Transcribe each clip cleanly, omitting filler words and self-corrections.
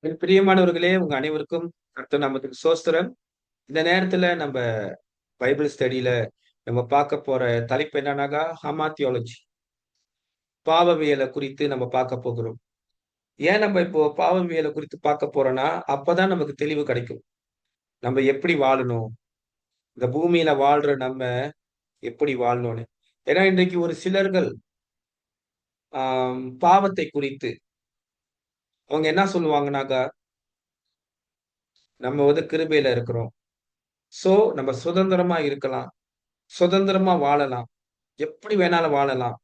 என் பிரியமானவர்களே, உங்க அனைவருக்கும் கர்த்தர் நாமத்துக்கு ஸ்தோத்திரம். இந்த நேரத்துல நம்ம பைபிள் ஸ்டடியில நம்ம பார்க்க போற தலைப்பு என்னன்னாக்கா, ஹமாத்தியாலஜி. பாவவியல குறித்து நம்ம பார்க்க போகிறோம். ஏன் நம்ம இப்போ பாவவியல குறித்து பார்க்க போறோம்னா, அப்பதான் நமக்கு தெளிவு கிடைக்கும். நம்ம எப்படி வாழணும்? இந்த பூமியில வாழ்ற நம்ம எப்படி வாழணும்னு. ஏன்னா இன்றைக்கு ஒரு சிலர்கள் பாவத்தை குறித்து அவங்க என்ன சொல்லுவாங்கன்னாக்கா, நம்ம வந்து கிருபையில இருக்கிறோம். சோ நம்ம சுதந்திரமா இருக்கலாம். சுதந்திரமா வாழலாம். எப்படி வேணாலும் வாழலாம்.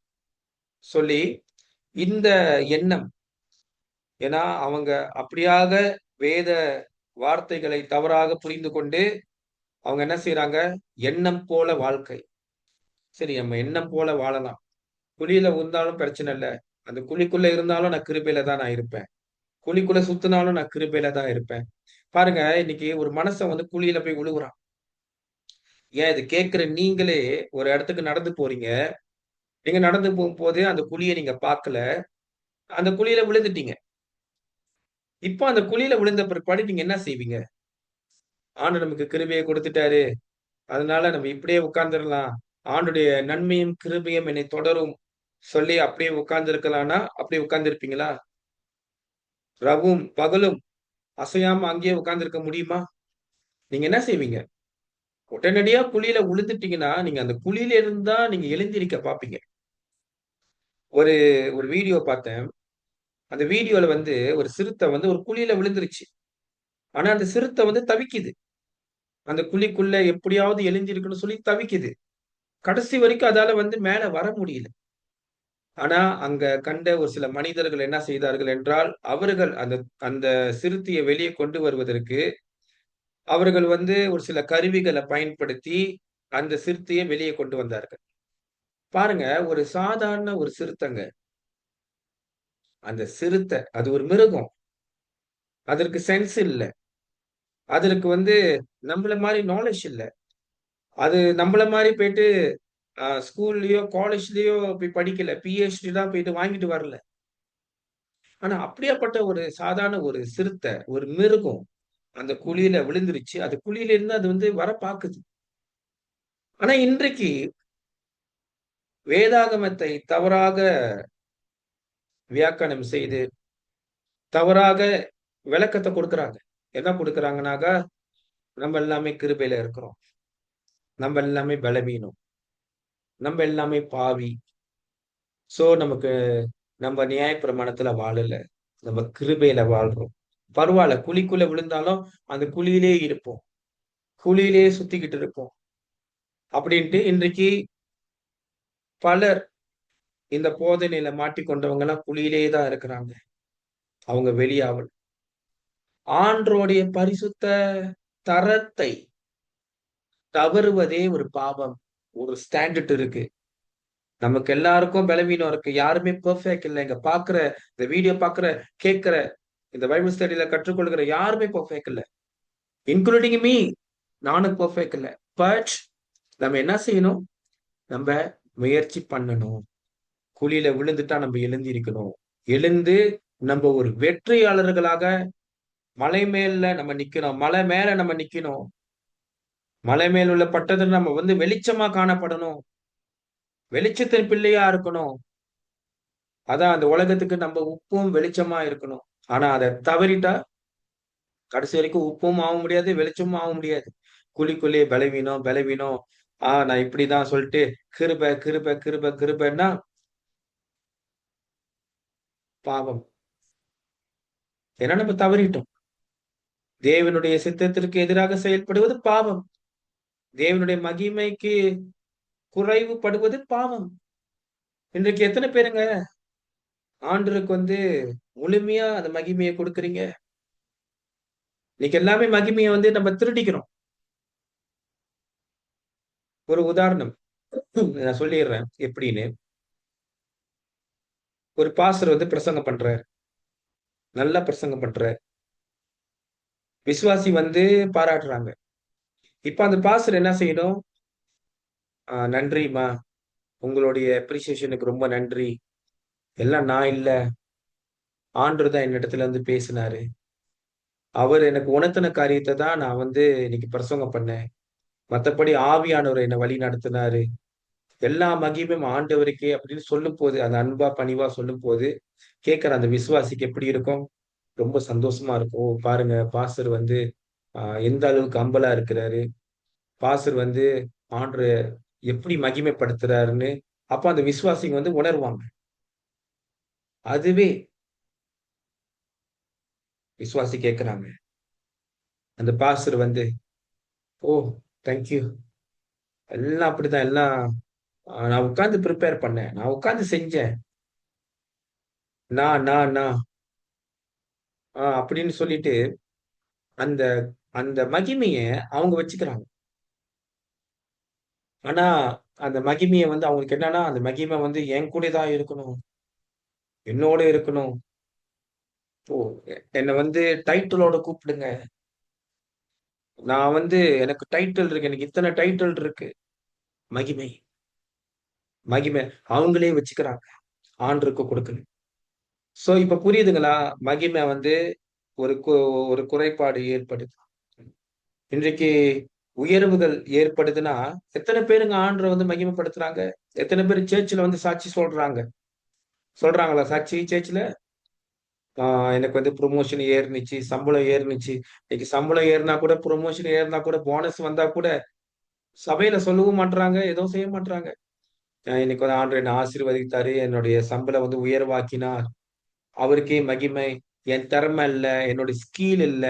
சொல்லி, இந்த எண்ணம் ஏன்னா அவங்க அப்படியாக வேத வார்த்தைகளை தவறாக புரிந்து கொண்டு, அவங்க என்ன செய்றாங்க, எண்ணம் போல வாழ்க்கை. சரி நம்ம எண்ணம் போல வாழலாம். குழியில விழுந்தாலும் பிரச்சனை இல்ல. அந்த குழிக்குள்ள இருந்தாலும் நான் கிருபையில தான் நான் இருப்பேன். குழிக்குள்ள சுத்துனாலும் நான் கிருபையில தான் இருப்பேன். பாருங்க, இன்னைக்கு ஒரு மனுஷன் வந்து குழியில போய் விழுகுறான். ஏன் இது கேட்கிற நீங்களே ஒரு இடத்துக்கு நடந்து போறீங்க. நீங்க நடந்து போகும்போது அந்த குழிய நீங்க பார்க்கல. அந்த குழியில விழுந்துட்டீங்க. இப்போ அந்த குழியில விழுந்த பிற்பாடு நீங்க என்ன செய்வீங்க? ஆண்டவர் நமக்கு கிருபைய குடுத்துட்டாரு. அதனால நம்ம இப்படியே உட்கார்ந்துரலாம். ஆண்டுடைய நன்மையும், கிருபையும் என்னை தொடரும் சொல்லி அப்படியே உட்கார்ந்திருக்கலான்னா, அப்படியே உட்கார்ந்திருப்பீங்களா? ரவும், பகலும் அசையாம அங்கேயே உட்கார்ந்திருக்க முடியுமா? நீங்க என்ன செய்வீங்க? உடனடியா குழியில விழுந்துட்டீங்கன்னா, நீங்க அந்த குழியில இருந்து தான் நீங்க எழுந்திரிக்க பார்ப்பீங்க. ஒரு ஒரு வீடியோ பார்த்தேன். அந்த வீடியோல வந்து ஒரு சிறுத்தை வந்து ஒரு குழியில விழுந்துருச்சு. ஆனா அந்த சிறுத்தை வந்து தவிக்குது. அந்த குழிக்குள்ள எப்படியாவது எழுந்திருக்கணும்னு சொல்லி தவிக்குது. கடைசி வரைக்கும் அதால வந்து மேல வர முடியல. ஆனா, அங்க கண்ட ஒரு சில மனிதர்கள் என்ன செய்தார்கள் என்றால், அவர்கள் அந்த அந்த சிறுத்தைய வெளிய கொண்டு வருவதற்கு, அவர்கள் வந்து ஒரு சில கருவிகள பயன்படுத்தி, அந்த சிறுத்தைய வெளிய கொண்டு வந்தார்கள். பாருங்க, ஒரு சாதாரண ஒரு சிறுத்தைங்க. அந்த சிறுத்தை, அது ஒரு மிருகம். அதற்கு சென்ஸ் இல்ல. அதற்கு வந்து நம்மள மாரி நாலேட்ஜ் இல்ல. அது நம்மள மாரி போயிட்டு ஸ்கூல்லயோ, காலேஜ்லயோ போய் படிக்கல. பிஹெச்டி தான் போயிட்டு வாங்கிட்டு வரல. ஆனா, அப்படியாப்பட்ட ஒரு சாதாரண ஒரு சிறுத்தை, ஒரு மிருகம் அந்த குழியில விழுந்துருச்சு. அது குழியில இருந்து அது வந்து வர பாக்குது. ஆனா, இன்றைக்கு வேதாகமத்தை தவறாக வியாக்கியானம் செய்து, தவறாக விளக்கத்த குடுக்குறாங்க. என்ன குடுக்குறாங்கன்னாக்கா, நம்ம எல்லாமே கிருபையில இருக்கிறோம். நம்ம எல்லாமே பலவீனம். நம்ம எல்லாமே பாவி. சோ, நமக்கு நம்ம நியாயப்பிரமாணத்துல வாழல. நம்ம கிருபையில வாழ்றோம். பரவால்ல. குழிக்குள்ள விழுந்தாலும், அந்த குழியிலேயே இருப்போம். குழியிலேயே சுத்திக்கிட்டு இருப்போம். அப்படின்ட்டு இன்றைக்கு பலர் இந்த போதனையில மாட்டிக்கொண்டவங்கலாம் குழியிலேயே தான் இருக்கிறாங்க. அவங்க வெளியாவல. ஆண்டவருடைய பரிசுத்த தரத்தை தவறுவதே ஒரு பாவம். ஒரு ஸ்டாண்டர்ட் இருக்கு. நமக்கு எல்லாருக்கும் பலவீனம் இருக்கு. யாருமே பெர்ஃபெக்ட் இல்ல. இங்க பார்க்கிற, இந்த வீடியோ பார்க்கிற, கேட்கிற, இந்த பைபிள் ஸ்டடில கற்றுக்கொள்கிற யாருமே பெர்ஃபெக்ட் இல்ல. Including me. நானும் பெர்ஃபெக்ட் இல்ல. பட் நம்ம என்ன செய்யணும்? நம்ப முயற்சி பண்ணணும். குழியில விழுந்துட்டா நம்ம எழுந்திரிக்கணும். எழுந்து நம்ப ஒரு வெற்றியாளர்களாக மலை மேல நம்ம நிக்கணும். மலை மேல நம்ம நிக்கணும். மலை மேல் உள்ள பட்டத்துல நம்ம வந்து வெளிச்சமா காணப்படணும். வெளிச்சத்தின் பிள்ளையா இருக்கணும். அதான் அந்த உலகத்துக்கு நம்ம உப்பும், வெளிச்சமா இருக்கணும். ஆனா அத தவறிட்டா, கடைசி வரைக்கும் உப்பும் ஆக முடியாது, வெளிச்சமும் ஆக முடியாது. குழிக்குள்ளேயே பலவீனம், பலவீனம். நான் இப்படிதான் சொல்ட்டு, கிருபை, கிருபை, கிருபை, கிருபைன்னா பாவம். ஏன்னா நம்ம தவறிட்டோம். தேவனுடைய சித்தத்திற்கு எதிராக செயல்படுவது பாவம். தேவனுடைய மகிமைக்கு குறைவுபடுவது பாவம். இன்றைக்கு எத்தன பேருங்க ஆண்டவருக்கு வந்து முழுமையா அந்த மகிமைய குடுக்குறீங்க? இன்னைக்கு எல்லாமே மகிமைய வந்து நம்ம திருடிக்கிறோம். ஒரு உதாரணம் நான் சொல்லிர்றேன் எப்படின்னு. ஒரு பாஸ்டர் வந்து பிரசங்கம் பண்றாரு. நல்லா பிரசங்கம் பண்றாரு. விசுவாசி வந்து பாராட்டுறாங்க. இப்ப அந்த பாஸ்டர் என்ன செய்யணும்? நன்றிம்மா. உங்களுடைய அப்ரிசியேஷனுக்கு ரொம்ப நன்றி. எல்லாம் நான் இல்ல. ஆண்டவர் தான் என்னிடத்துல வந்து பேசினாரு. அவர் எனக்கு உணர்த்தின காரியத்த தான் நான் வந்து இன்னைக்கு பிரசங்கம் பண்ணேன். மத்தபடி ஆவியானவர் என்ன வழி நடத்தினாரு. எல்லா மகிமையும் ஆண்டவருக்கே அப்படின்னு சொல்லும்போது, அந்த அன்பா, பணிவா சொல்லும்போது, கேட்கிற அந்த விசுவாசிக்கு எப்படி இருக்கும்? ரொம்ப சந்தோஷமா இருக்கும். ஓ! பாருங்க பாஸ்டர் வந்து எந்த அளவுக்கு ஹம்பிளா இருக்கிறாரு. பாஸ்டர் வந்து ஆண்டவர எப்படி மகிமைப்படுத்துறாருன்னு, அப்ப அந்த விசுவாசிங்க வந்து உணர்வாங்க. அதுவே விசுவாசி கேட்கிறாங்க. அந்த பாஸ்டர் வந்து, "ஓ! Thank you. எல்லாம் அப்படித்தான். எல்லாம் நான் உட்கார்ந்து பிரிப்பேர் பண்ணேன். நான் உட்கார்ந்து செஞ்சேன். நான் அப்படின்னு சொல்லிட்டு அந்த அந்த மகிமைய அவங்க வச்சுக்கிறாங்க. ஆனா, அந்த மகிமைய வந்து அவங்களுக்கு என்னன்னா, அந்த மகிமை வந்து என் கூட தான் இருக்கணும். என்னோட இருக்கணும். ஓ! என்ன வந்து டைட்டிலோட கூப்பிடுங்க. நான் வந்து எனக்கு டைட்டில் இருக்கு. எனக்கு இத்தன டைட்டில் இருக்கு. மகிமை, மகிமை. அவங்களே வச்சுக்கிறாங்க. ஆண்டவருக்கு கொடுக்கணும். சோ, இப்ப புரியுதுங்களா? மகிமை வந்து ஒரு ஒரு குறைபாடு ஏற்படுது. இன்றைக்கு உயர்வுகள் ஏற்படுதுன்னா, எத்தன பேருங்க ஆண்டவர வந்து மகிமைப்படுத்துறாங்க? எத்தன பேரு சேர்ச்ல வந்து சாட்சி சொல்றாங்க? சொல்றாங்களா சாட்சி சேர்ச்ல? ஆ எனக்கு வந்து புரமோஷன் ஏறுனுச்சு, சம்பளம் ஏறுனுச்சு. இன்னைக்கு சம்பளம் ஏறுனா கூட, புரமோஷன் ஏறுனா கூட, போனஸ் வந்தா கூட, சபையில சொல்லவும் மாட்றாங்க. எதுவும் செய்ய மாட்றாங்க. இன்னைக்கு வந்து ஆண்டவர் என்ன ஆசீர்வதித்தாரு. என்னுடைய சம்பளம் வந்து உயர்வாக்கினார். அவருக்கே மகிமை. என் திறமை இல்ல, என்னுடைய ஸ்கில் இல்ல,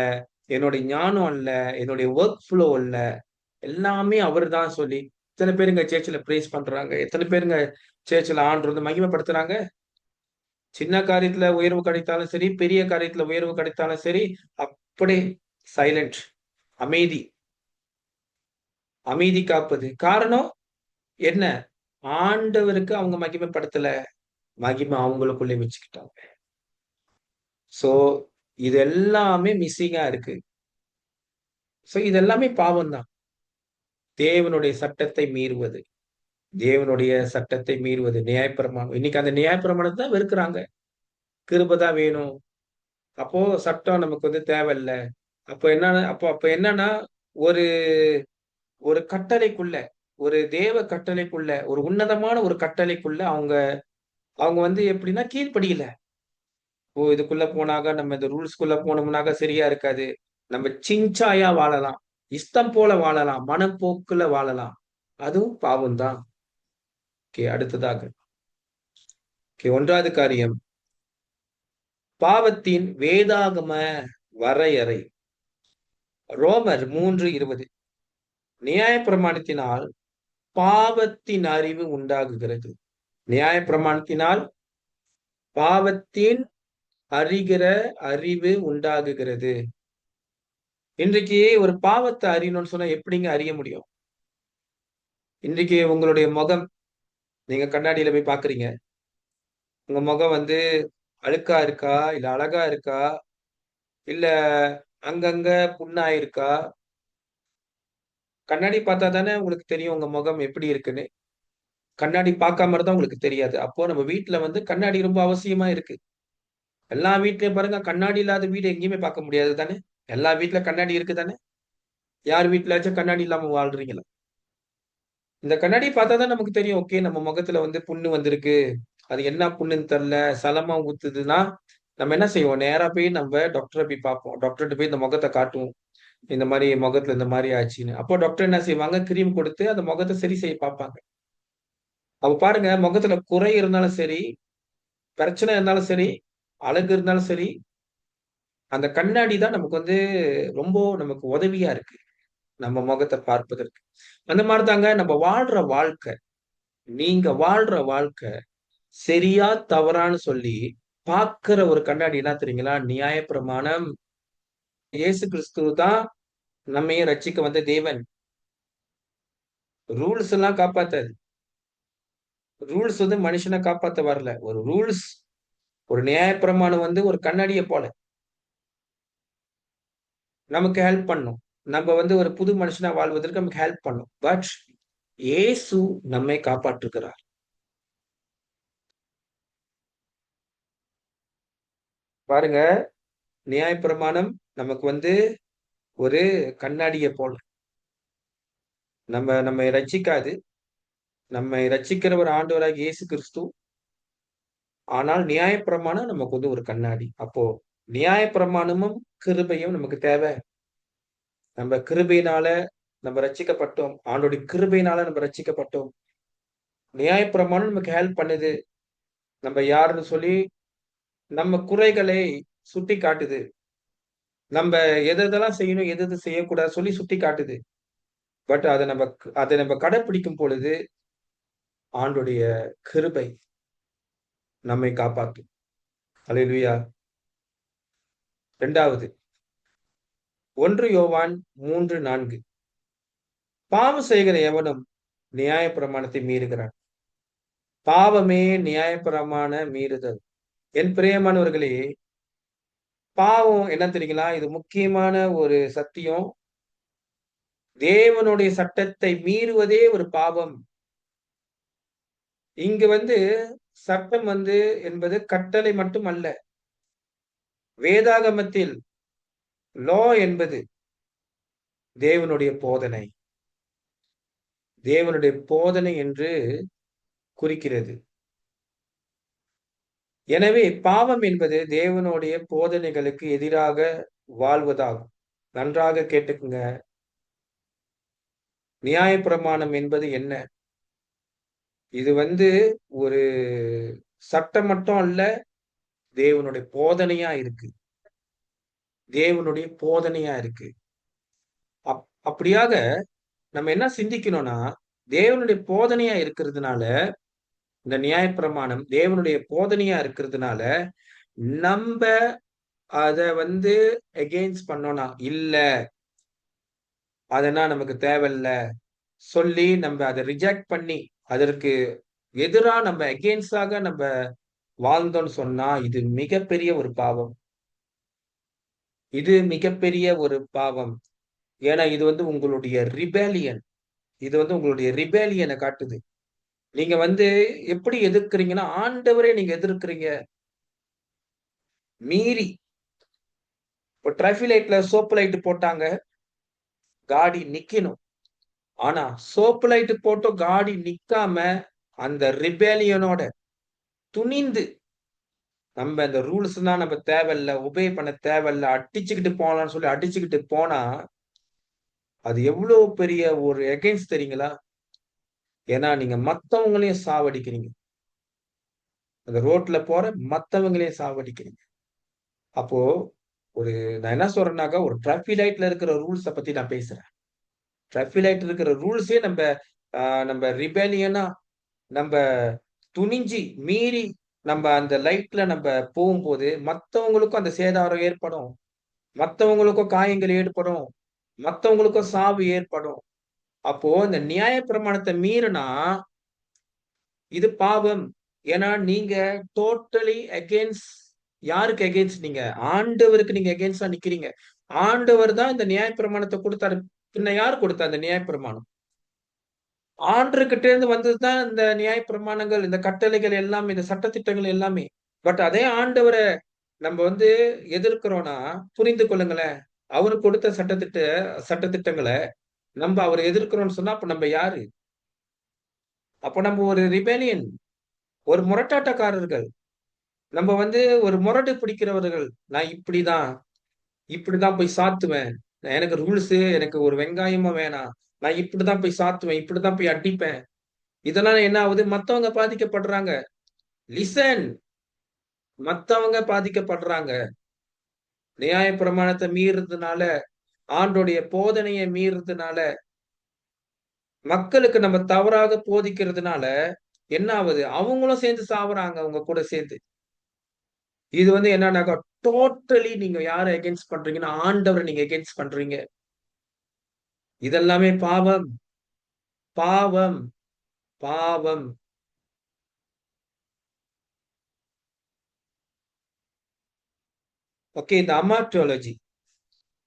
என்னுடைய ஞானம் இல்ல, என்னுடைய வொர்க் ஃப்ளோ இல்ல. எல்லாமே அவரு தான் சொல்லி, எத்தன பேருங்க சேர்ச்ல பிரைஸ் பண்றாங்க? எத்தன பேருங்க சேர்ச்ல ஆண்டவர வந்து மகிமைப்படுத்துறாங்க? சின்ன காரியத்துல உயர்வு கிடைத்தாலும் சரி, பெரிய காரியத்துல உயர்வு கிடைத்தாலும் சரி, அப்படியே சைலன்ட். அமைதி, அமைதி காப்பது. காரணம் என்ன? ஆண்டவருக்கு அவங்க மகிமைப்படுத்தல. மகிமை அவங்களுக்குள்ளே வச்சுக்கிட்டாங்க. சோ, இது எல்லாமே மிஸ்ஸிங்கா இருக்கு. சோ, இது எல்லாமே பாவம் தான். தேவனுடைய சட்டத்தை மீறுவது. தேவனுடைய சட்டத்தை மீறுவது. நியாயப்பிரமாணம். இன்னைக்கு அந்த நியாயப்பிரமாணத்த தான் வெறுக்குறாங்க. கிருப தான் வேணும். அப்போ சட்டம் நமக்கு வந்து தேவையில்ல. அப்ப என்னன்னா, ஒரு ஒரு கட்டளைக்குள்ள, ஒரு தேவ கட்டளைக்குள்ள, ஒரு உன்னதமான ஒரு கட்டளைக்குள்ள அவங்க அவங்க வந்து எப்படின்னா கீழ்ப்படியல. ஓ! இதுக்குள்ள போனாக நம்ம இந்த ரூல்ஸ்குள்ள போனோம்னாக சரியா இருக்காது. நம்ம சின்சாயா வாழலாம். இஷ்டம் போல வாழலாம். மனப்போக்குல வாழலாம். அதுவும் பாவம் தான். ஓகே. அடுத்ததாக. ஓகே. 1வது காரியம். பாவத்தின் வேதாகம வரையறை. ரோமர் 3:20. நியாயப்பிரமாணத்தினால் பாவத்தின் அறிவு உண்டாகுகிறது. நியாயப்பிரமாணத்தினால் பாவத்தின் அறிகிற அறிவு உண்டாகுகிறது. இன்றைக்கு ஒரு பாவத்த அறியணும்னு சொன்னா எப்படிங்க அறிய முடியும்? இன்றைக்கு உங்களுடைய முகம் நீங்க கண்ணாடியில போய் பார்க்குறீங்க. உங்க முகம் வந்து அழுக்கா இருக்கா? இல்ல அழகா இருக்கா? இல்ல அங்கங்க புண்ணாயிருக்கா? கண்ணாடி பார்த்தா தானே உங்களுக்கு தெரியும் உங்க முகம் எப்படி இருக்குன்னு. கண்ணாடி பார்க்காம இருந்தா உங்களுக்கு தெரியாது. அப்போ நம்ம வீட்ல வந்து கண்ணாடி ரொம்ப அவசியமா இருக்கு. எல்லா வீட்லயும் பாருங்க கண்ணாடி இல்லாத வீடு எங்கேயுமே பார்க்க முடியாது தானே? எல்லா வீட்ல கண்ணாடி இருக்கு தானே? யார் வீட்லயாச்சும் கண்ணாடி இல்லாம வாழ்றீங்களா? இந்த கண்ணாடி பார்த்தா தான் நமக்கு தெரியும். ஓகே நம்ம முகத்துல வந்து புண்ணு வந்திருக்கு. அது என்ன புண்ணுன்னு தெரியல. சளமா ஊத்துதுன்னா, நம்ம என்ன செய்வோம்? நேரா போய் நம்ம டாக்டர போய் பார்ப்போம். டாக்டர்ட்ட போய் இந்த முகத்த காட்டுவோம். இந்த மாரி முகத்துல இந்த மாரி ஆச்சுன்னு. அப்போ டாக்டர் என்ன செய்வாங்க? கிரீம் குடுத்து அந்த முகத்த சரி செய்ய பார்ப்பாங்க. அப்ப பாருங்க முகத்துல குறை இருந்தாலும் சரி, பிரச்சனை இருந்தாலும் சரி, அழகு இருந்தாலும் சரி, அந்த கண்ணாடி தான் நமக்கு வந்து ரொம்ப நமக்கு உதவியா இருக்கு. நம்ம முகத்த பார்ப்பதற்கு. அந்த மாரி தாங்க நம்ம வாழ்ற வாழ்க்கை. நீங்க வாழ்ற வாழ்க்கை சரியா, தவறான்னு சொல்லி பார்க்கிற ஒரு கண்ணாடி என்ன தெரியுங்களா? நியாயப்பிரமாணம். இயேசு கிறிஸ்து தான் நம்மையும் ரட்சிக்க வந்த தேவன். ரூல்ஸ் எல்லாம் காப்பாத்தாது. ரூல்ஸ் வந்து மனுஷன காப்பாத்த வரல. ஒரு ரூல்ஸ், ஒரு நியாயப்பிரமாணம் வந்து ஒரு கண்ணாடிய போல. நமக்கு ஹெல்ப் பண்ணும். நம்ம வந்து ஒரு புது மனுஷனா வாழ்வதற்கு நமக்கு ஹெல்ப் பண்ணும். பட் இயேசு நம்மை காப்பாற்றுகிறார். பாருங்க, நியாயப்பிரமாணம் நமக்கு வந்து ஒரு கண்ணாடிய போல. நம்மை ரட்சிக்காது. நம்மை ரட்சிக்கிறவர் ஆண்டவராகிய இயேசு கிறிஸ்து. ஆனால் நியாயப்பிரமாணம் நமக்கு வந்து ஒரு கண்ணாடி. அப்போ நியாயப்பிரமாணமும், கிருபையும் நமக்கு தேவை. நம்ம கிருபையினால நம்ம ரட்சிக்கப்பட்டோம். ஆண்டவருடைய கிருபையினால நம்ம ரட்சிக்கப்பட்டோம். நியாயப்பிரமாணம் நமக்கு ஹெல்ப் பண்ணுது. நம்ம யாருன்னு சொல்லி நம்ம குறைகளை சுட்டிக்காட்டுது. நம்ப எதெதெல்லாம் செய்யணும், எது எது செய்யக்கூடாது சொல்லி சுட்டிக்காட்டுது. பட் அத நம்ம கடைப்பிடிக்கும் பொழுது, ஆண்டுடைய கிருபை நம்மை காப்பாத்தும். அல்லேலூயா! 2வது 1 யோவான் 3:4 பாவம் செய்கிற எவனும் நியாயப்பிரமாணத்தை மீறுகிறான். பாவமே நியாயப்பிரமாண மீறுதல். என் பிரியமானவர்களே, பாவம் என்ன தெரியுங்களா? இது முக்கியமான ஒரு சத்தியம். தேவனுடைய சட்டத்தை மீறுவதே ஒரு பாவம். இங்கு வந்து சட்டம் என்பது கட்டளை மட்டும் அல்ல. வேதாகமத்தில் லா என்பது தேவனுடைய போதனை. தேவனுடைய போதனை என்று குறிக்கிறது. எனவே பாவம் என்பது தேவனுடைய போதனைகளுக்கு எதிராக வாழ்வதாகும். நன்றாக கேட்டுக்குங்க. நியாயப்பிரமாணம் என்பது என்ன? இது ஒரு சட்டம் மட்டும் அல்ல, தேவனுடைய போதனையா இருக்கு. தேவனுடைய போதனையா இருக்கு. அப்படியாக நம்ம என்ன சிந்திக்கணும்னா, தேவனுடைய போதனையா இருக்கிறதுனால, இந்த நியாயப்பிரமாணம் தேவனுடைய போதனையா இருக்கிறதுனால, நம்ப அத அகெயின்ஸ்ட் பண்ணோம்னா, இல்ல அதெல்லாம் நமக்கு தேவையில்ல சொல்லி நம்ப அத ரிஜெக்ட் பண்ணி, அதற்கு எதிரா நம்ம அகெயின்ஸ்டாக நம்ப வாழ்ந்தோம்ன்னு சொன்னா, இது மிகப்பெரிய ஒரு பாவம். இது மிகப்பெரிய ஒரு பாவம். ஏன்னா இது உங்களுடைய ரிபேலியன். இது உங்களுடைய ரிபேலியன காட்டுது. நீங்க எப்படி எதிர்க்கிறீங்கன்னா, ஆண்டவரே நீங்க எதிர்க்கிறீங்க. மீறி இப்ப டிராஃபிக் லைட்ல சோப்பு லைட் போட்டாங்க. காடி நிக்கணும். ஆனா சோப்பு லைட் போட்டும் காடி நிக்காம, அந்த ரிபேலியனோட துணிந்து, நம்ம இந்த ரூல்ஸ்லாம் நம்ம தேவையில்ல, ஒபே பண்ண தேவையில்ல, அடிச்சுக்கிட்டு போலாம்ன்னு சொல்லி அடிச்சுக்கிட்டு போனா, அது எவ்வளவு பெரிய ஒரு அகைன்ஸ்ட் தெரியுங்களா? ஏன்னா நீங்க மத்தவங்களையும் சாவடிக்கிறீங்க. அந்த ரோட்ல போற மத்தவங்களையும் சாவடிக்கிறீங்க. அப்போ ஒரு நான் என்ன சொல்றேன்னாக்கா, ஒரு டிராஃபிக் லைட்ல இருக்கிற ரூல்ஸ பத்தி நான் பேசுறேன். டிராஃபிக் லைட் இருக்கிற ரூல்ஸே நம்ப ரிபேலியனா நம்ப துணிஞ்சு, மீறி அந்த லைட்ல போகும்போது, மத்தவங்களுக்கும் அந்த சேதாரம் ஏற்படும். மத்தவங்களுக்கும் காயங்கள் ஏற்படும். மத்தவங்களுக்கும் சாவு ஏற்படும். அப்போ இந்த நியாயப்பிரமாணத்த மீறினா, இது பாவம். ஏன்னா நீங்க டோட்டலி அகைன்ஸ்ட் யாருக்கு அகைன்ஸ்ட் நீங்க? ஆண்டவருக்கு நீங்க அகைன்ஸ்ட்டா நிக்கிறீங்க. ஆண்டவர் தான் இந்த நியாயப்பிரமாணத்த குடுத்தாரு. பின்ன யார் குடுத்தா இந்த நியாயப்பிரமாணம்? ஆண்டவர்கிட்ட இருந்து வந்தது தான் இந்த நியாயப்பிரமாணங்கள், இந்த கட்டளைகள் எல்லாமே, இந்த சட்டதிட்டங்கள் எல்லாமே. பட் அதே ஆண்டவர நம்ம எதிர்க்கிறோம்னா, புரிந்து கொள்ளுங்களேன். அவரு கொடுத்த சட்டதிட்டங்கள அவர எதிர்க்கிறோம்னு சொன்னா, அப்ப நம்ப யாரு? அப்ப நம்ம ஒரு ரிபேலியன், ஒரு முரட்டாட்டக்காரர்கள். நம்ம ஒரு முரடு பிடிக்கிறவர்கள். நான் இப்படிதான் போய் சாத்துவேன். எனக்கு ரூல்ஸு எனக்கு ஒரு வெங்காயமும் வேணாம். நான் இப்படிதான் போய் சாத்துவேன். இப்படிதான் போய் அடிப்பேன். இதனால என்ன ஆவுது? மத்தவங்க பாதிக்கப்படுறாங்க. லிசன் மத்தவங்க பாதிக்கப்படுறாங்க. நியாயப்பிரமாணத்த மீறுறதுனால, ஆண்டோடைய போதனைய மீறுறதுனால, மக்களுக்கு நம்ம தவறாக போதிக்கிறதுனால, என்ன ஆவுது? அவங்களும் சேர்ந்து சாவுறாங்க உங்க கூட சேர்ந்து. இது என்னன்னாக்கா, டோட்டலி நீங்க யார அகைன்ஸ்ட் பண்றீங்கன்னா, ஆண்டவர நீங்க அகைன்ஸ்ட் பண்றீங்க. இதெல்லாமே பாவம், பாவம், பாவம். ஓகே. இந்த அமார்டியாலஜி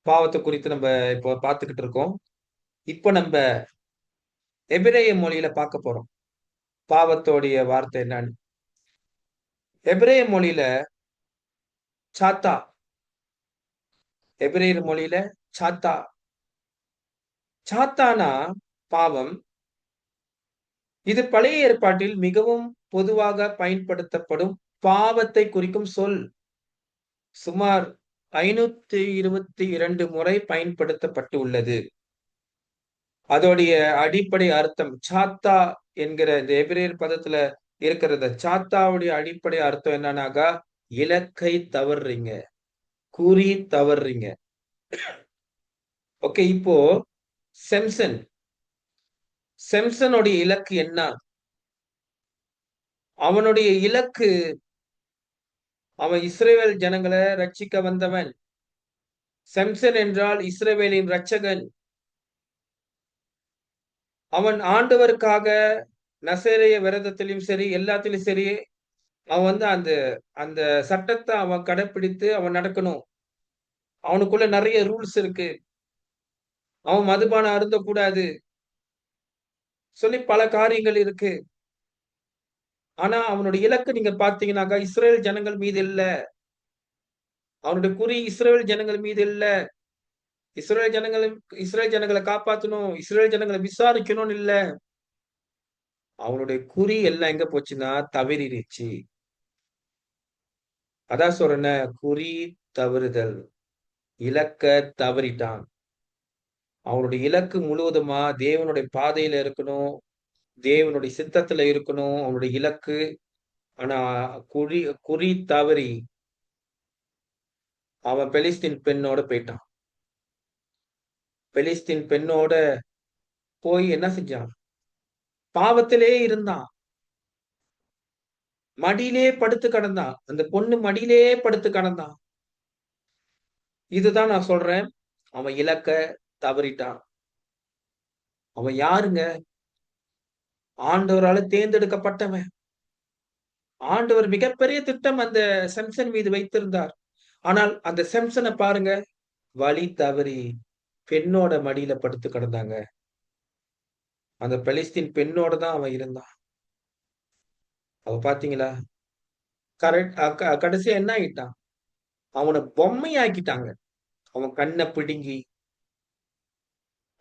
பாவத்த குறித்து நம்ம இப்போ பார்த்துக்கிட்டு இருக்கோம். இப்ப நம்ப எபிரேய மொழியில பார்க்க போறோம். பாவத்தோடைய வார்த்தை என்னன்னு. எபிரேய மொழியில சாத்தா எபிரேயர் மொழியில சாத்தா. சாத்தானா பாவம். இது பழைய ஏற்பாட்டில் மிகவும் பொதுவாக பயன்படுத்தப்படும் பாவத்தை குறிக்கும் சொல். சுமார் 522 முறை பயன்படுத்தப்பட்டு உள்ளது. அதோடைய அடிப்படை அர்த்தம் சாத்தா என்கிற இந்த எபிரேயர் பதத்துல இருக்கிறத சாத்தாவுடைய அடிப்படை அர்த்தம் என்னன்னாக்கா, இலக்கை தவறுறீங்க, குறி தவறுறீங்க. ஓகே, இப்போ செம்சன் செம்சனுடைய இலக்கு என்ன? அவனுடைய இலக்கு, அவன் இஸ்ரவேல் ஜனங்களை ரட்சிக்க வந்தவன். செம்சன் என்றால் இஸ்ரவேலின் இரட்சகன். அவன் ஆண்டவருக்காக நசரேய விரதத்திலும் சரி, எல்லாத்திலும் சரி, அவன் வந்து அந்த அந்த சட்டத்தை அவன் கடைப்பிடித்து அவன் நடக்கணும். அவனுக்குள்ள நிறைய ரூல்ஸ் இருக்கு. அவன் மதுபானம் அருந்தக்கூடாது சொல்லி பல காரியங்கள் இருக்கு. ஆனா அவனுடைய இலக்கு நீங்க பார்த்தீங்கன்னாக்கா, இஸ்ரவேல் ஜனங்கள் மீது இல்ல. அவனுடைய குறி இஸ்ரவேல் ஜனங்கள் மீது இல்ல. இஸ்ரவேல் ஜனங்கள இஸ்ரவேல் ஜனங்கள காப்பாத்தணும், இஸ்ரவேல் ஜனங்கள விசாரிக்கணும்னு இல்ல. அவனுடைய குறி எல்லாம் எங்க போச்சுன்னா தவறிருச்சு. அதான் சொல்றேனே, குறி தவறுதல். இலக்க தவறிட்டான். அவனுடைய இலக்கு முழுவதுமா தேவனுடைய பாதையில இருக்கணும். தேவனுடைய சித்தத்துல இருக்கணும் அவனுடைய இலக்கு. ஆனா குறி குறி தவறி அவன் பெலிஸ்தீன் பெண்ணோட போயிட்டான். பெலிஸ்தீன் பெண்ணோட போய் என்ன செஞ்சான்? பாவத்திலே இருந்தான். மடியிலே படுத்து கிடந்தான். அந்த பொண்ணு மடியிலே படுத்து கிடந்தான். இதுதான் நான் சொல்றேன். அவன் இலக்க தவறிட்டான். அவன் யாருங்க? ஆண்டவரால தேர்ந்தெடுக்கப்பட்டவன். ஆண்டவர் மிகப்பெரிய திட்டம் அந்த செம்சன் மீது வைத்திருந்தார். ஆனால் அந்த செம்சனை பாருங்க, வழி தவறி பெண்ணோட மடியில படுத்து கிடந்தாங்க. அந்த பெலிஸ்தீன் பெண்ணோட தான் அவன் இருந்தான். அவ பாத்தீங்களா? கரெக்ட். கடைசியா என்ன ஆயிட்டான்? அவனை பொம்மையாக்கிட்டாங்க. அவன் கண்ணை பிடுங்கி,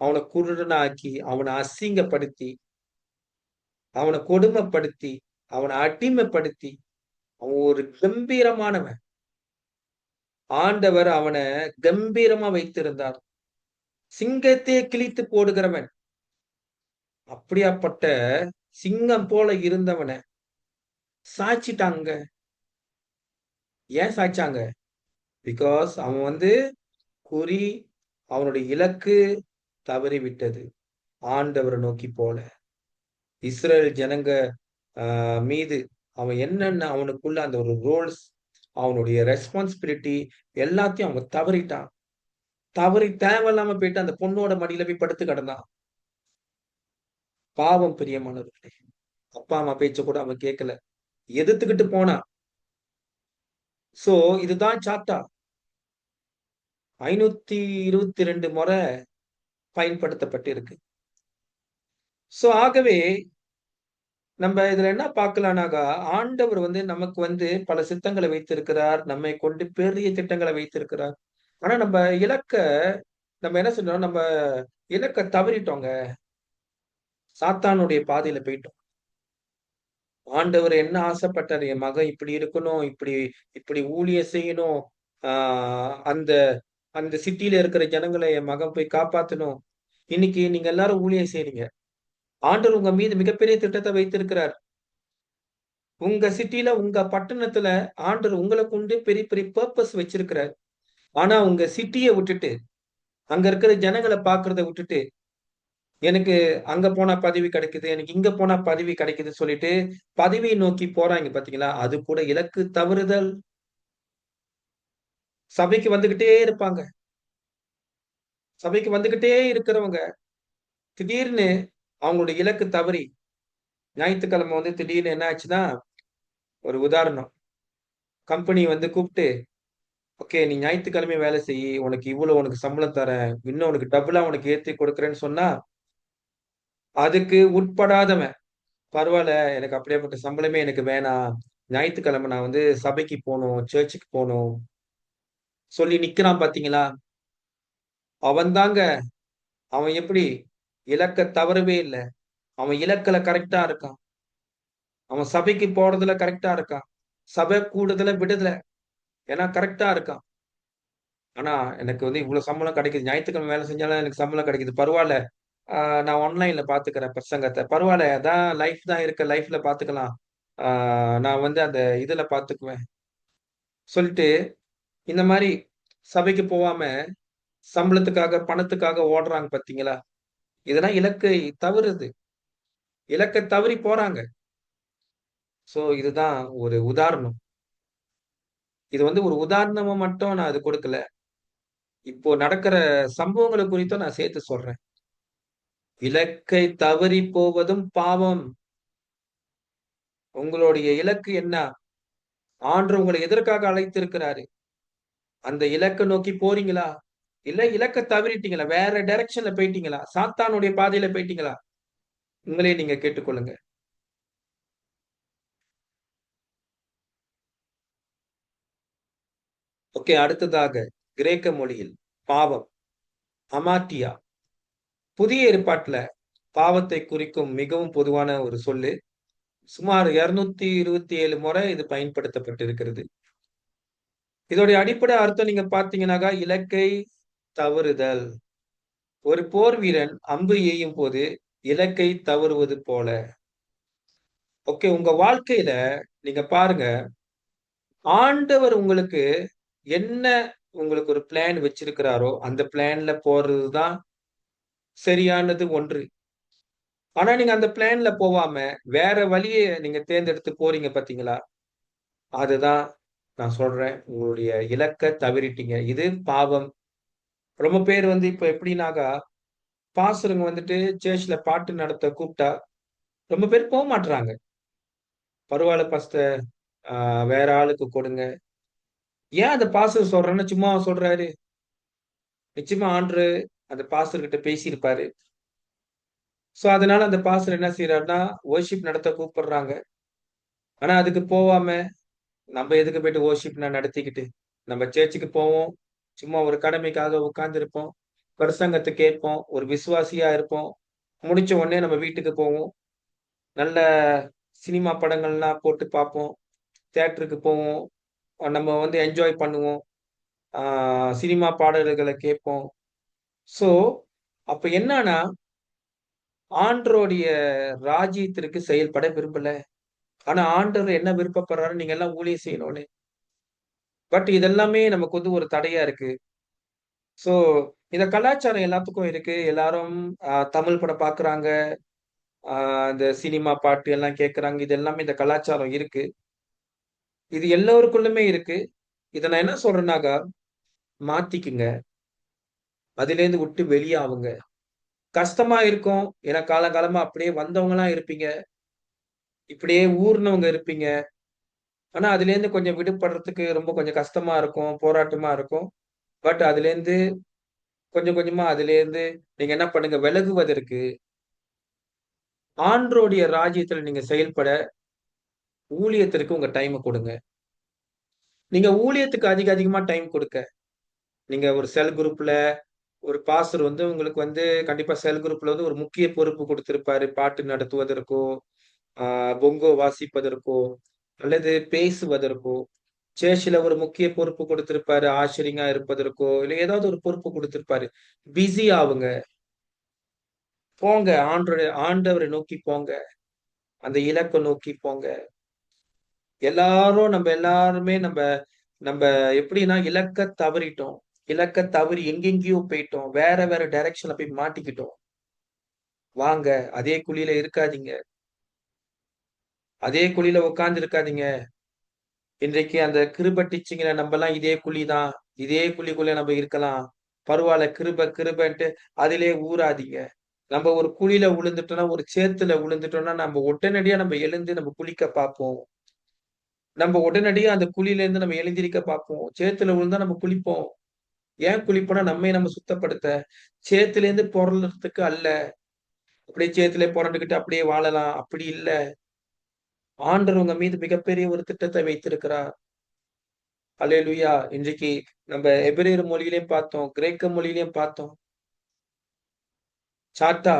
அவனை குருடனாக்கி, அவனை அசிங்கப்படுத்தி, அவனை கொடுமைப்படுத்தி, அவனை அடிமைப்படுத்தி, அவன் ஒரு கம்பீரமானவன். ஆண்டவர் அவனை கம்பீரமா வைத்திருந்தார். சிங்கத்தையே கிழித்து போடுகிறவன். அப்படியாப்பட்ட சிங்கம் போல இருந்தவனை சாய்ச்சிட்டாங்க. ஏன் சாய்ச்சாங்க? பிகாஸ் அவன் வந்து குறி, அவனுடைய இலக்கு தவறிவிட்டது. ஆண்டவரை நோக்கி போல. இஸ்ரேல் ஜனங்க மீது அவன் என்னென்ன அவனுக்குள்ள அந்த ஒரு ரோல்ஸ், அவனுடைய ரெஸ்பான்சிபிலிட்டி எல்லாத்தையும் அவன் தவறிட்டான். தவறி தேவையில்லாம போயிட்டு அந்த பொண்ணோட மடியில போய் படுத்து கிடந்தான். பாவம் பிரியமானவர்களே. அப்பா அம்மா பேச்ச கூட அவன் கேட்கல. எதிர்த்துக்கிட்டு போனான். சோ இதுதான் சாத்தா. 522 முறை பயன்படுத்தப்பட்டிருக்கு. சோ ஆகவே நம்ம இதுல என்ன பார்க்கலாம்னாக்கா, ஆண்டவர் வந்து நமக்கு வந்து பல சித்தங்களை வைத்திருக்கிறார். நம்மை கொண்டு பெரிய திட்டங்களை வைத்திருக்கிறார். ஆனா நம்ம இலக்க நம்ம என்ன சொல்றோம்? நம்ம இலக்க தவறிட்டோங்க. சாத்தானுடைய பாதையில போயிட்டோம். ஆண்டவர் என்ன ஆசைப்பட்டாரு? என் மகன் இப்படி இருக்கணும், இப்படி இப்படி ஊழியம் செய்யணும். ஆ அந்த அந்த சிட்டில இருக்கிற ஜனங்கள என் மகன் போய் காப்பாத்தணும். இன்னைக்கு நீங்க எல்லாரும் ஊழியம் செய்றீங்க. ஆண்டவர் உங்க மீது மிகப்பெரிய திட்டத்த வைத்திருக்கிறார். உங்க சிட்டில, உங்க பட்டணத்துல ஆண்டவர் உங்கள கொண்டு பெரிய பெரிய பர்ப்பஸ் வச்சிருக்கிறார். ஆனா உங்க சிட்டிய விட்டுட்டு, அங்க இருக்கிற ஜனங்கள பார்க்கிறத விட்டுட்டு, எனக்கு அங்க போனா பதவி கிடைக்குது, எனக்கு இங்க போனா பதவி கிடைக்குதுன்னு சொல்லிட்டு, பதவியை நோக்கி போறாங்க பார்த்தீங்களா? அது கூட இலக்கு தவறுதல். சபைக்கு வந்துகிட்டே இருப்பாங்க. சபைக்கு வந்துகிட்டே இருக்கிறவங்க, திடீர்னு அவங்களுடைய இலக்கு தவறி, ஞாயித்துக்கிழமை வந்து திடீர்னு என்ன ஆச்சுன்னா, ஒரு உதாரணம். கம்பெனி வந்து கூப்ட்டு, "ஓகே, நீ ஞாயித்துக்கிழமை வேலை செய்யி. உனக்கு சம்பளம் தரேன். இன்னும் உனக்கு டபுளா உனக்கு ஏத்தி கொடுக்கிறேன்னு" சொன்னா, அதுக்கு உட்படாதவன், "பரவால்ல, எனக்கு அப்படியாப்பட்ட சம்பளமே எனக்கு வேணாம். ஞாயித்துக்கிழமை நான் வந்து சபைக்கு போணும், சர்ச்சுக்கு போணும்" சொல்லி நிக்கிறான் பார்த்தீங்களா? அவன் தாங்க. அவன் எப்படி இலக்க தவறவே இல்ல. அவன் இலக்குல கரெக்ட்டா இருக்கான். அவன் சபைக்கு போறதுல கரெக்ட்டா இருக்கான். சபை கூடுதல விடுதல. ஏன்னா கரெக்ட்டா இருக்கான். ஆனா, எனக்கு வந்து இவ்ளோ சம்பளம் கிடைக்குது. ஞாயித்துக்கிழமை வேலை செஞ்சாலும் எனக்கு சம்பளம் கிடைக்குது. பரவால்ல. ஆ நான் ஆன்லைன்ல பார்த்துக்கிறேன் பிரசங்கத்த. பரவால்ல. அதான் லைஃப் தான் இருக்கு. லைஃப்ல பார்த்துக்கலாம். ஆ நான் வந்து அந்த இதுல பார்த்துக்குவேன். சொல்ட்டு, இந்த மாரி சபைக்கு போவாம, சம்பளத்துக்காக, பணத்துக்காக ஓடுறாங்க பார்த்தீங்களா? இதெல்லாம் இலக்கை தவறுது. இலக்க தவறி போறாங்க. இதுதான் ஒரு உதாரணம். இது வந்து ஒரு உதாரணமா மட்டும் நான் அது குடுக்கல. இப்போ நடக்கிற சம்பவங்கள குறித்தும் நான் சேர்த்து சொல்றேன். இலக்கை தவறி போவதும் பாவம். உங்களுடைய இலக்கு என்ன? ஆண்டவர் உங்களை எதற்காக அழைத்திருக்கிறாரு? அந்த இலக்க நோக்கி போறீங்களா? இல்ல இலக்க தவறிட்டீங்களா? வேற டைரக்ஷன்ல போயிட்டீங்களா? சாத்தானுடைய பாதையில போயிட்டீங்களா? உங்களே நீங்க கேட்டுக்கொள்ளுங்க. ஓகே. அடுத்ததாக கிரேக்க மொழியில் பாவம், அமாட்டியா. புதிய ஏற்பாட்டுல பாவத்தை குறிக்கும் மிகவும் பொதுவான ஒரு சொல்லு. சுமார் 227 முறை இது பயன்படுத்தப்பட்டிருக்கிறது. இதோடைய அடிப்படை அர்த்தம் நீங்க பார்த்தீங்கன்னாக்கா, இலக்கை தவறுதல். ஒரு போர் வீரன் அம்பு எய்யும்போது இலக்கை தவறுவது போல. ஓகே. உங்க வாழ்க்கையில நீங்க பாருங்க, ஆண்டவர் உங்களுக்கு என்ன உங்களுக்கு ஒரு பிளான் வச்சிருக்கிறாரோ, அந்த பிளான்ல போறது தான் சரியானது ஒன்று. ஆனா நீங்க அந்த பிளான்ல போவாம, வேற வழிய நீங்க தேர்ந்தெடுத்து போறீங்க பார்த்தீங்களா? அதுதான் நான் சொல்றேன். உங்களுடைய இலக்க தவறிட்டீங்க. இது பாவம். ரொம்ப பேர் வந்து இப்ப எப்படின்னாக்கா, பாஸ்டருங்க வந்துட்டு சர்ச்ல பாட்டு நடத்த கூப்பிட்டா, ரொம்ப பேர் போமாட்றாங்க. பரவால்ல பாஸ்டர், ஆ வேற ஆளுக்கு கொடுங்க. ஏன் அந்த பாஸ்டர் சொல்றேன்னா, சும்மாவா சொல்றாரு? நிச்சயமா ஆண்டவரு அந்த பாஸ்டர் கிட்ட பேசியிருப்பாரு. அதனால அந்த பாஸ்டர் என்ன செய்றாருன்னா, வொர்ஷிப் நடத்த கூப்பிடுறாங்க. ஆனா அதுக்கு போவாம, நம்ம எதுக்கு போயிட்டு வொர்ஷிப் நடத்திக்கிட்டு? நம்ம சர்ச்சுக்கு போவோம். சும்மா ஒரு கடமைக்காக உட்கார்ந்திருப்போம். பிரசங்கத்த கேட்போம். ஒரு விசுவாசியா இருப்போம். முடிச்ச உடனே நம்ம வீட்டுக்கு போவோம். நல்ல சினிமா படங்கள்லாம் போட்டு பார்ப்போம். தியேட்டருக்கு போவோம். நம்ம வந்து என்ஜாய் பண்ணுவோம். ஆ சினிமா பாடல்கள கேட்போம். ஸோ, அப்ப என்னன்னா, ஆண்டவருடைய ராஜ்யத்திற்கு செயல்பட விரும்பல. ஆனா ஆண்டவர் என்ன விருப்பப்படுறாரு, நீங்க எல்லாம் ஊழியம் செய்யணும்னு. பட் இதெல்லாமே நமக்கு வந்து ஒரு தடையா இருக்கு. ஸோ, இந்த கலாச்சாரம் எல்லாத்துக்கும் இருக்கு. எல்லாரும் தமிழ் படம் பார்க்குறாங்க. ஆ இந்த சினிமா பாட்டு எல்லாம் கேட்கறாங்க. இது எல்லாமே இந்த கலாச்சாரம் இருக்கு. இது எல்லோருக்குள்ளுமே இருக்கு. இத நான் என்ன சொல்றேன்னாக்கா, மாத்திக்குங்க. அதிலேருந்து விட்டு வெளியாவுங்க. கஷ்டமா இருக்கும். ஏன்னா காலங்காலமா அப்படியே வந்தவங்கலாம் இருப்பீங்க. இப்படியே ஊர்னவங்க இருப்பீங்க. ஆனா அதிலேருந்து கொஞ்சம் விடுபடுறதுக்கு ரொம்ப கொஞ்சம் கஷ்டமா இருக்கும். போராட்டமா இருக்கும். பட் அதிலேருந்து கொஞ்சம் கொஞ்சமா அதிலேருந்து நீங்க என்ன பண்ணுங்க, விலகுவதற்கு ஆண்டவருடைய ராஜ்யத்துல நீங்க செயல்பட, ஊழியத்திற்கு உங்க டைம குடுங்க. நீங்க ஊழியத்துக்கு அதிகமா டைம் குடுக்க, நீங்க ஒரு செல் குரூப்ல ஒரு பாஸ்டர் வந்து உங்களுக்கு வந்து கண்டிப்பா செல் குரூப்ல வந்து ஒரு முக்கிய பொறுப்பு குடுத்திருப்பாரு. பாட்டு நடத்துவதற்கோ, ஆ பொங்கோ வாசிப்பதற்கோ, அல்லது பேசுவதற்கோ, சேர்ச்சில ஒரு முக்கிய பொறுப்பு குடுத்திருப்பாரு. ஆஷரிங்கா இருப்பதற்கோ, இல்ல ஏதாவது ஒரு பொறுப்பு குடுத்திருப்பாரு. பிஸி ஆவுங்க. போங்க. ஆண்டவர நோக்கி போங்க. அந்த இலக்க நோக்கி போங்க. எல்லாரும் எல்லாருமே நம்ப எப்படின்னா இலக்க தவறிட்டோம். இலக்க தவறி எங்கெங்கேயோ போயிட்டோம். வேற வேற டைரக்ஷன்ல போய் மாட்டிக்கிட்டோம். வாங்க. அதே குழியில இருக்காதீங்க. அதே குழியில உட்கார்ந்து இருக்காதீங்க. இன்றைக்கு அந்த கிருப டீச்சிங்ல நம்பலாம் இதே குழி தான். இதே குழிக்குள்ள நம்ம இருக்கலாம். பரவால்ல கிருப கிருபன்ட்டு அதிலே ஊறாதீங்க. நம்ம ஒரு குழியில விழுந்துட்டோம்னா, ஒரு சேத்துல விழுந்துட்டோம்னா, நம்ம உடனடியா எழுந்து நம்ம குளிக்க பார்ப்போம். நம்ம உடனடியா அந்த குழியிலேருந்து நம்ம எழுந்திரிக்க பார்ப்போம். சேத்துல விழுந்தா நம்ம குளிப்போம். ஏன் குளிப்போம்னா, நம்மை நம்ம சுத்தப்படுத்த. சேத்துலேருந்து பொரளுறதுக்கு அல்ல. அப்படியே சேத்திலே பொரண்டுகிட்டு அப்படியே வாழலாம். அப்படி இல்ல. ஆண்டவர் உங்க மீது மிகப்பெரிய ஒரு திட்டத்தை வைத்திருக்கிறார். அல்லேலூயா! இன்றைக்கு நம்ம எபிரேயர் மொழியிலயும் பார்த்தோம். கிரேக்க மொழியிலயும் பார்த்தோம். சாட்டா,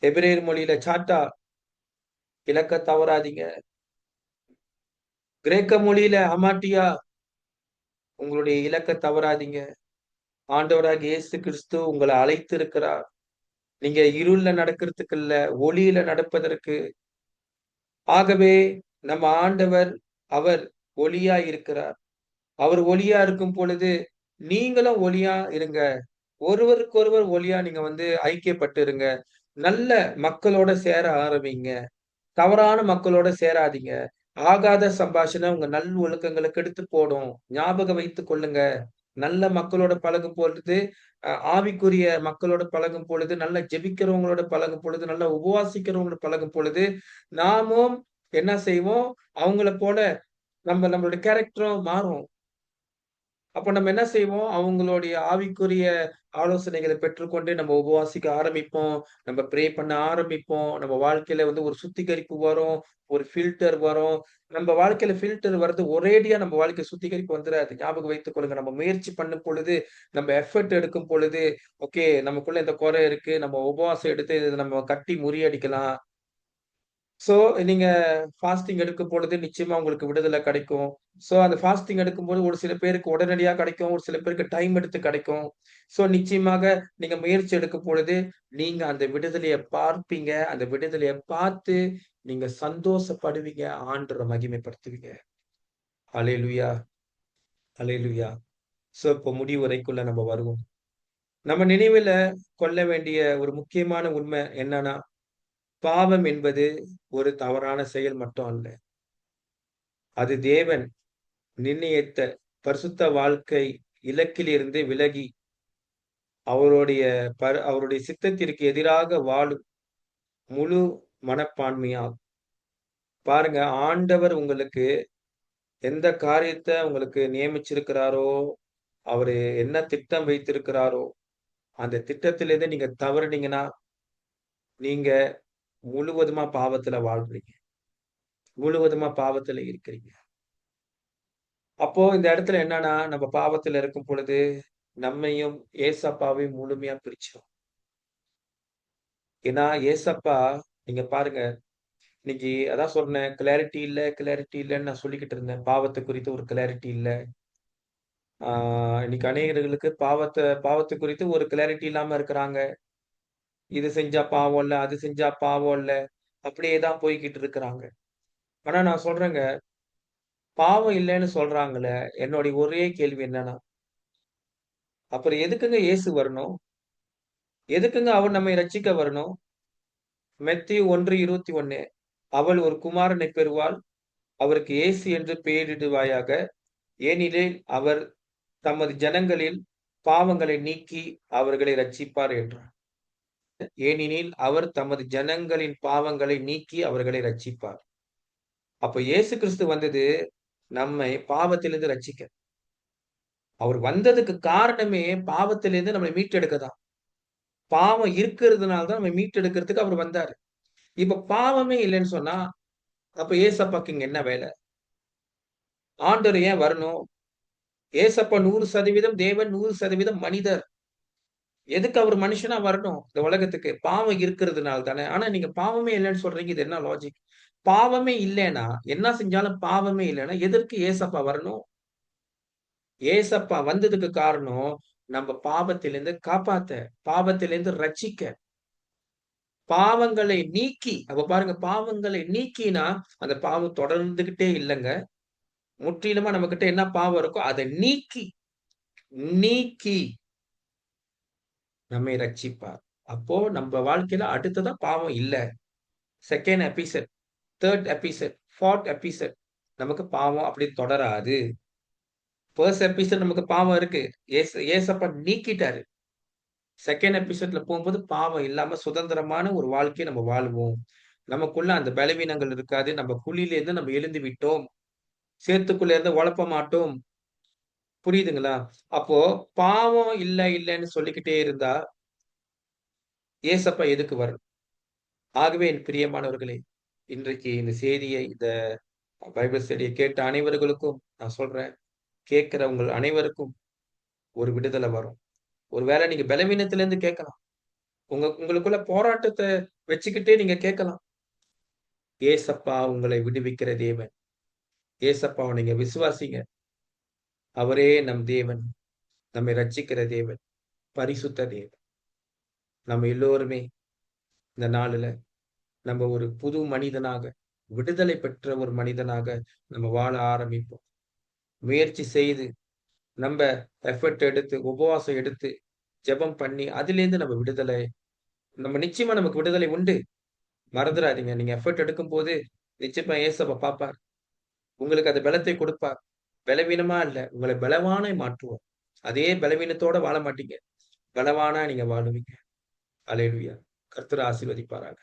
எபிரேயர் மொழியில சாட்டா, இலக்க தவறாதீங்க. கிரேக்க மொழியில ஹமாட்டியா, உங்களுடைய இலக்க தவறாதீங்க. ஆண்டவராகிய இயேசு கிறிஸ்து உங்கள அழைத்திருக்கிறார். நீங்க இருள்ல நடக்கிறதுக்கு இல்ல, ஒளியில நடப்பதற்கு. ஆகவே நம்ம ஆண்டவர், அவர் ஒளியா இருக்கிறார். அவர் ஒளியா இருக்கும் பொழுது, நீங்களும் ஒளியா இருங்க. ஒருவருக்கொருவர் ஒளியா நீங்க ஐக்கியப்பட்டு இருங்க. நல்ல மக்களோட சேர ஆரம்பிங்க. தவறான மக்களோட சேராதீங்க. ஆகாத சம்பாஷணை உங்க ஒழுக்கங்கள கெடுத்து போடும். ஞாபகம் வைத்துக் கொள்ளுங்க. நல்ல மக்களோட பழகும் பொழுது, ஆவிக்குரிய மக்களோட பழகும் பொழுது, நல்லா ஜெபிக்கிறவங்களோட பழகும் பொழுது, நல்லா உபவாசிக்கிறவங்களோட பழகும் பொழுது, நாமும் என்ன செய்வோம்? அவங்கள போல நம்மளுடைய கேரக்டரும் மாறும். அப்ப நம்ம என்ன செய்வோம்? அவங்களுடைய ஆவிக்குரிய ஆலோசனைகள பெற்றுக்கொண்டு நம்ம உபவாசிக்க ஆரம்பிப்போம். நம்ம ப்ரே பண்ண ஆரம்பிப்போம். நம்ம வாழ்க்கையில ஒரு சுத்திகரிப்பு வரும். ஒரு ஃபில்டர் வரும். நம்ம வாழ்க்கையில ஃபில்டர் வரது ஒரேடியா நம்ம வாழ்க்கை சுத்திகரிப்பு வந்துராது. ஞாபகம் வைத்துக் கொள்ளுங்க. நம்ம முயற்சி பண்ணும் பொழுது, நம்ம எஃபோர்ட் எடுக்கும் பொழுது, ஓகே நமக்குள்ள இந்த குறை இருக்கு. நம்ம உபவாசம் எடுத்து இத நம்ம கட்டி முறியடிக்கலாம். சோ, நீங்க ஃபாஸ்டிங் எடுக்கும் பொழுது நிச்சயமா உங்களுக்கு விடுதலை கிடைக்கும். சோ, அந்த ஃபாஸ்டிங் எடுக்கும்போது ஒரு சில பேருக்கு உடனடியா கிடைக்கும். ஒரு சில பேருக்கு டைம் எடுத்து கிடைக்கும். சோ, நிச்சயமாக நீங்க முயற்சி எடுக்கும் பொழுது, நீங்க அந்த விடுதலைய பார்ப்பீங்க. அந்த விடுதலைய பார்த்து நீங்க சந்தோஷப்படுவீங்க. ஆண்டவர மகிமைப்படுத்துவீங்க. அல்லேலூயா! அல்லேலூயா! சோ, இப்போ முடிவுரைக்குள்ள நம்ம வருவோம். நம்ம நினைவில கொள்ள வேண்டிய ஒரு முக்கியமான உண்மை என்னன்னா, பாவம் என்பது ஒரு தவறான செயல் மட்டும் அல்ல. அது தேவன் நிர்ணயித்த பரிசுத்த வாழ்க்கை இலக்கிலிருந்து விலகி, அவருடைய அவருடைய சித்தத்திற்கு எதிராக வாழும் முழு மனப்பான்மையாகும். பாருங்க, ஆண்டவர் உங்களுக்கு எந்த காரியத்த உங்களுக்கு நியமிச்சிருக்கிறாரோ, அவரு என்ன திட்டம் வைத்திருக்கிறாரோ, அந்த திட்டத்திலிருந்து நீங்க தவறுனீங்கன்னா, நீங்க முழுவதுமா பாவத்துல வாழ்றீங்க. முழுவதுமா பாவத்துல இருக்கிறீங்க. அப்போ இந்த இடத்துல என்னன்னா, நம்ம பாவத்துல இருக்கும் பொழுது, நம்மையும் ஏசப்பாவையும் முழுமையா பிரிச்சிரும். ஏன்னா, ஏசப்பா நீங்க பாருங்க, இன்னைக்கு அதான் சொன்னேன். கிளாரிட்டி இல்ல, கிளாரிட்டி இல்லன்னு நான் சொல்லிக்கிட்டு இருந்தேன். பாவத்த குறித்து ஒரு கிளாரிட்டி இல்ல. ஆ இன்னைக்கு அநேகர்களுக்கு பாவத்த குறித்து ஒரு கிளாரிட்டி இல்லாம இருக்கிறாங்க. இது செஞ்சா பாவம் இல்ல, அது செஞ்சா பாவம் இல்ல. அப்படியே தான் போய்க்கிட்டு இருக்கிறாங்க. ஆனா நான் சொல்றேங்க, பாவம் இல்லன்னு சொல்றாங்கல்ல, என்னுடைய ஒரே கேள்வி என்னன்னா, அப்புறம் எதுக்குங்க இயேசு வரணும்? எதுக்குங்க அவர் நம்மை ரட்சிக்க வரணும்? மத்தேயு 1:21 அவள் ஒரு குமாரனைப் பெறுவாள். அவருக்கு இயேசு என்று பெயரிடுவாயாக. ஏனெனில் அவர் தமது ஜனங்களின் பாவங்களை நீக்கி அவர்களை ரட்சிப்பார் என்றார். ஏனெனில் அவர் தமது ஜனங்களின் பாவங்களை நீக்கி அவர்களை ரட்சிப்பார். அப்ப இயேசு கிறிஸ்து வந்தது நம்மை பாவத்திலிருந்து ரட்சிக்க. அவர் வந்ததுக்கு காரணமே பாவத்திலிருந்து நம்மை மீட்டெடுக்க தான். பாவம் இருக்கிறதுனால தான் நம்மை மீட்டெடுக்கிறதுக்கு அவர் வந்தாரு. இப்ப பாவமே இல்லன்னு சொன்னா, அப்ப ஏசப்பாக்கு இங்க என்ன வேல? ஆண்டவர் ஏன் வரணும்? ஏசப்பா 100% தேவன், 100% மனிதர். எதுக்கு அவரு மனுஷனா வரணும்? இந்த உலகத்துக்கு. பாவம் இருக்கிறதுனால தானே. ஆனா நீங்க பாவமே இல்லன்னு சொல்றீங்க. இது என்ன லாஜிக்? பாவமே இல்லேன்னா, என்ன செஞ்சாலும் பாவமே இல்லன்னா, எதற்கு ஏசப்பா வரணும்? ஏசப்பா வந்ததுக்கு காரணம், நம்ம பாவத்திலிருந்து காப்பாத்த, பாவத்திலிருந்து ரட்சிக்க, பாவங்களை நீக்கி அப்ப பாருங்க பாவங்களை நீக்கினா, அந்த பாவம் தொடர்ந்துகிட்டே இல்லங்க. முற்றிலுமா நம்மகிட்ட என்ன பாவம் இருக்கோ, அத நீக்கி, நீக்கி நம்மை ரட்சிப்பார். அப்போ நம்ம வாழ்க்கையில அடுத்ததா பாவம் இல்ல. 2ண்ட் எபிசோட், 3ர்ட் எபிசோட், 4த் எபிசோட் நமக்கு பாவம் அப்படி தொடராது. 1st எபிசோட் நமக்கு பாவம் இருக்கு. ஏசப்பா நீக்கிட்டாரு. 2ண்ட் எபிசோட்ல போம்போது பாவம் இல்லாம சுதந்திரமான ஒரு வாழ்க்கைய நம்ம வாழுவோம். நமக்குள்ள அந்த பலவீனங்கள் இருக்காது. நம்ம குழியிலிருந்து நம்ம எழுந்து விட்டோம். சேத்துக்குள்ள இருந்து ஒழப்ப மாட்டோம். புரியுதுங்களா? அப்போ பாவம் இல்ல, இல்லன்னு சொல்லிக்கிட்டே இருந்தா, ஏசப்பா எதுக்கு வரணும்? ஆகவே என் பிரியமானவர்களே, இன்றைக்கு இந்த செய்தியை, இந்த பைபிள் ஸ்டடிய கேட்ட அனைவர்களுக்கும் நான் சொல்றேன். கேட்கிற உங்கள் அனைவருக்கும் ஒரு விடுதலை வரும். ஒருவேளை நீங்க பலவீனத்திலிருந்து கேட்கலாம். உங்களுக்குள்ள போராட்டத்த வச்சுக்கிட்டே நீங்க கேட்கலாம். ஏசப்பா உங்களை விடுவிக்கிற தேவன். ஏசப்பாவ நீங்க விசுவாசிங்க. அவரே நம் தேவன். நம்மை ரட்சிக்கிற தேவன். பரிசுத்த தேவன். நம்ம எல்லோருமே இந்த நாளுல நம்ம ஒரு புது மனிதனாக, விடுதலை பெற்ற ஒரு மனிதனாக நம்ம வாழ ஆரம்பிப்போம். முயற்சி செய்து, நம்ப எஃபர்ட் எடுத்து, உபவாசம் எடுத்து, ஜெபம் பண்ணி, அதிலேருந்து நம்ம விடுதலை நிச்சயமா நமக்கு விடுதலை உண்டு. மறந்துறாதீங்க. நீங்க எஃபர்ட் எடுக்கும்போது, நிச்சயமா ஏசப்பா பார்ப்பார். உங்களுக்கு அந்த பலத்தை கொடுப்பார். பலவீனமா இல்ல, உங்களை பலவானாய் மாற்றுவார். அதே பலவீனத்தோட வாழ மாட்டீங்க. பலவானா நீங்க வாழுவீங்க. அல்லேலூயா! கர்த்தர் ஆசீர்வதிப்பாராக.